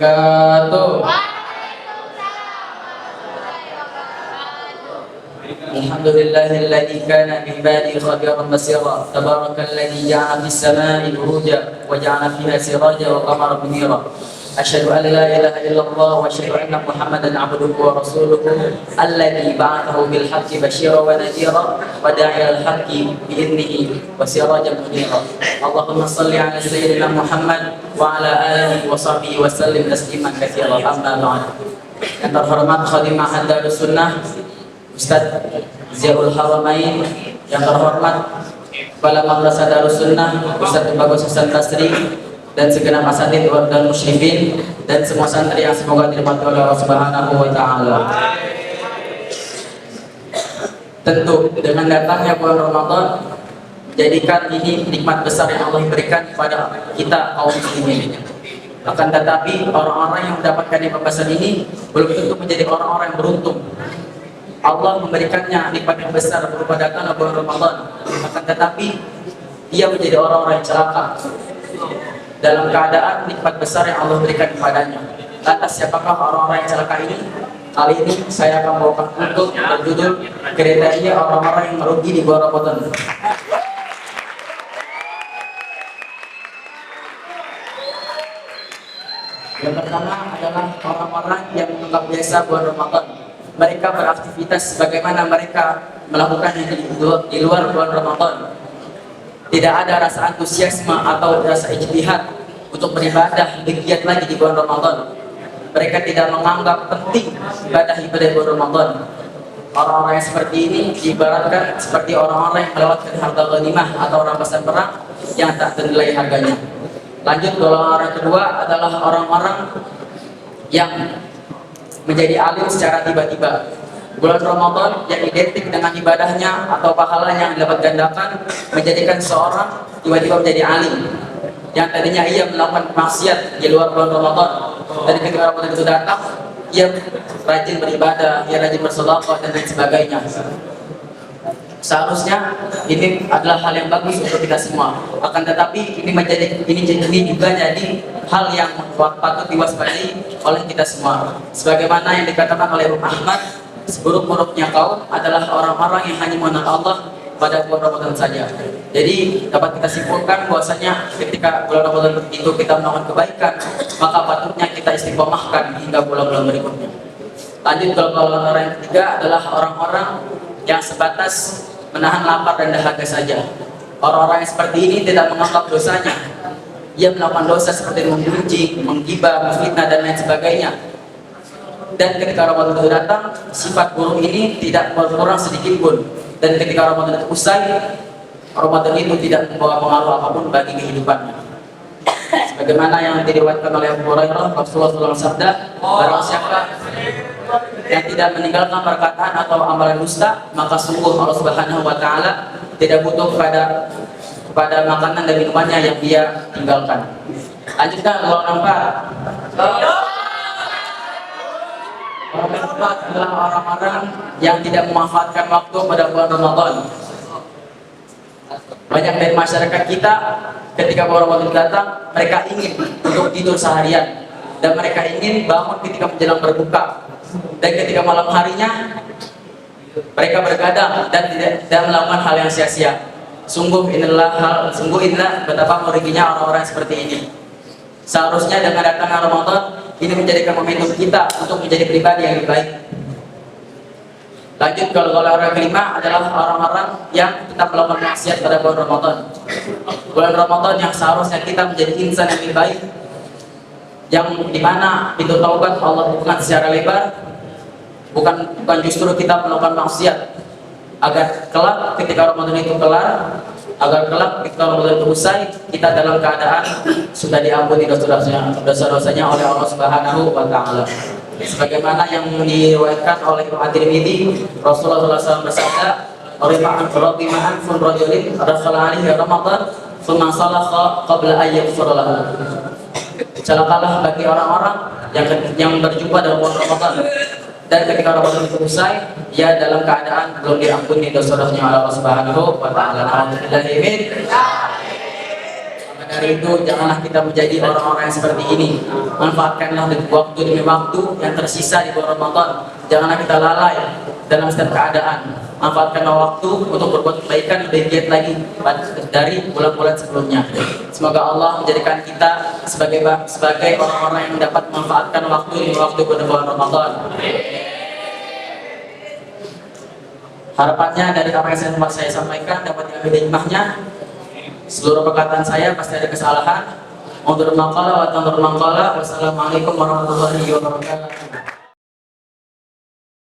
wabarakatuh. Alhamdulillahilladzi kana bi ibadihi khabiran basira. Tabarakalladzi ja'ala fis samaa'i buruja wa ja'ala fiha siraja wa qamaran munira. Asyhadu an la ilaha illallah wa asyhadu anna Muhammadan 'abduhu wa rasuluhu alladzi ba'athahu bil haqqi basyira wa nadhira wa da'iya al haqqi bi idnihi wa sirajan munira. Allahumma shalli 'ala sayyidina Muhammad wa 'ala alihi wa sahbihi wa sallim tasliman katsiran. Amma ba'd. Yang terhormat Khadim Ma'had Darus Sunnah Ustaz Ziaul Haramain, yang terhormat Kepala Madrasah Darus Sunnah Ustaz Bagus Hasan Tasri, dan segenap asatidz dan muslimin dan semua santri yang semoga dirahmati oleh Allah Subhanahu wa taala. Tentu dengan datangnya bulan Ramadan, jadikan ini nikmat besar yang Allah berikan kepada kita kaum muslimin. Akan tetapi orang-orang yang mendapatkan nikmat besar ini belum tentu menjadi orang-orang yang beruntung. Allah memberikannya nikmat yang besar berupa datangnya bulan Ramadan, akan tetapi dia menjadi orang-orang yang celaka dalam keadaan nikmat besar yang Allah berikan kepadanya. Lantas siapakah orang-orang yang celaka ini? Kali ini saya akan bawakan untuk berjudul kriteria orang-orang yang merugi di bulan Ramadan. Yang pertama adalah orang-orang yang menganggap biasa bulan Ramadan. Mereka beraktivitas sebagaimana mereka melakukannya di luar bulan Ramadan. Tidak ada rasa antusiasme atau rasa ijtihad untuk beribadah giat lagi di bulan Ramadan. Mereka tidak menganggap penting ibadah bulan Ramadan. Orang-orang yang seperti ini diibaratkan seperti orang-orang yang melewatkan harta ghanimah atau rampasan perang yang tak ternilai harganya. Lanjut, golongan kedua adalah orang-orang yang menjadi alim secara tiba-tiba. Bulan Ramadan yang identik dengan ibadahnya atau pahalanya yang dapat gandakan menjadikan seorang tiba-tiba menjadi alim. Yang tadinya ia melakukan maksiat di luar bulan Ramadan, dan ketika Ramadan itu datang, ia rajin beribadah, ia rajin bersedekah dan lain sebagainya. Seharusnya ini adalah hal yang bagus untuk kita semua. Akan tetapi ini juga jadi hal yang patut diwaspadai oleh kita semua. Sebagaimana yang dikatakan oleh Imam Ahmad, seburuk-buruknya kaum adalah orang-orang yang hanya mengenal Allah pada bulan Ramadan saja. Jadi dapat kita simpulkan bahwasanya ketika bulan Ramadan itu kita melakukan kebaikan, maka patutnya kita istiqomahkan hingga bulan-bulan berikutnya. Lanjut, golongan orang yang ketiga adalah orang-orang yang sebatas menahan lapar dan dahaga saja. Orang-orang yang seperti ini tidak menganggap dosanya. Ia melakukan dosa seperti membenci, menggibah, memfitnah dan lain sebagainya. Dan ketika Ramadan itu datang, sifat buruk ini tidak berkurang sedikit pun. Dan ketika Ramadan itu usai, Ramadan itu tidak membawa pengaruh apapun bagi kehidupannya. Sebagaimana yang diriwayatkan oleh Abu Hurairah, Rasulullah SAW sabda, barang siapa yang tidak meninggalkan perkataan atau amalan dusta, maka sungguh Allah Subhanahu wa taala tidak butuh kepada makanan dan minumannya yang dia tinggalkan. Lanjutkan golongan 4. Orang keempat adalah orang-orang yang tidak memanfaatkan waktu pada bulan Ramadan. Banyak dari masyarakat kita ketika bulan Ramadan datang, mereka ingin untuk tidur seharian dan mereka ingin bangun ketika menjelang berbuka. Dan ketika malam harinya mereka bergadang dan tidak melakukan hal yang sia-sia. Sungguh inilah betapa meruginya orang-orang seperti ini. Seharusnya dengan datangnya Ramadan ini menjadikan momentum kita untuk menjadi pribadi yang lebih baik. Lanjut, golongan kelima adalah orang-orang yang tetap melakukan maksiat pada bulan Ramadan. Bulan Ramadan yang seharusnya kita menjadi insan yang lebih baik, yang dimana pintu taubat Allah bukan secara lebar, bukan justru kita melakukan maksiat, agar kelak ketika Ramadan itu kelar, agar kelak ketika Ramadan itu usai, kita dalam keadaan sudah diampuni dosa-dosanya oleh Allah Subhanahu wa taala. Sebagaimana yang diriwayatkan oleh Imam At-Tirmidzi, Rasulullah SAW bersabda, "Rifa'an fun rajulin dakhala alaihi Ramadan, thumma salakha qabla an yaghfir lahu." Celakalah bagi orang-orang yang berjumpa dalam bulan Ramadan, dan ketika Ramadan itu usai, ia dalam keadaan belum diampuni dosa-dosanya oleh Allah Subhanahu wa taala. Alhamdulillah. dari itu janganlah kita menjadi orang-orang yang seperti ini. Manfaatkanlah waktu demi waktu yang tersisa di bulan Ramadan. Janganlah kita lalai dalam setiap keadaan. Manfaatkanlah waktu untuk berbuat kebaikan lebih giat lagi dari bulan-bulan sebelumnya. Semoga Allah menjadikan kita sebagai orang-orang yang dapat memanfaatkan waktu demi waktu pada bulan Ramadan. Harapannya dari apa yang saya sampaikan dapat diambil hikmahnya. Seluruh perkataan saya pasti ada kesalahan. Wassalamualaikum warahmatullahi wabarakatuh.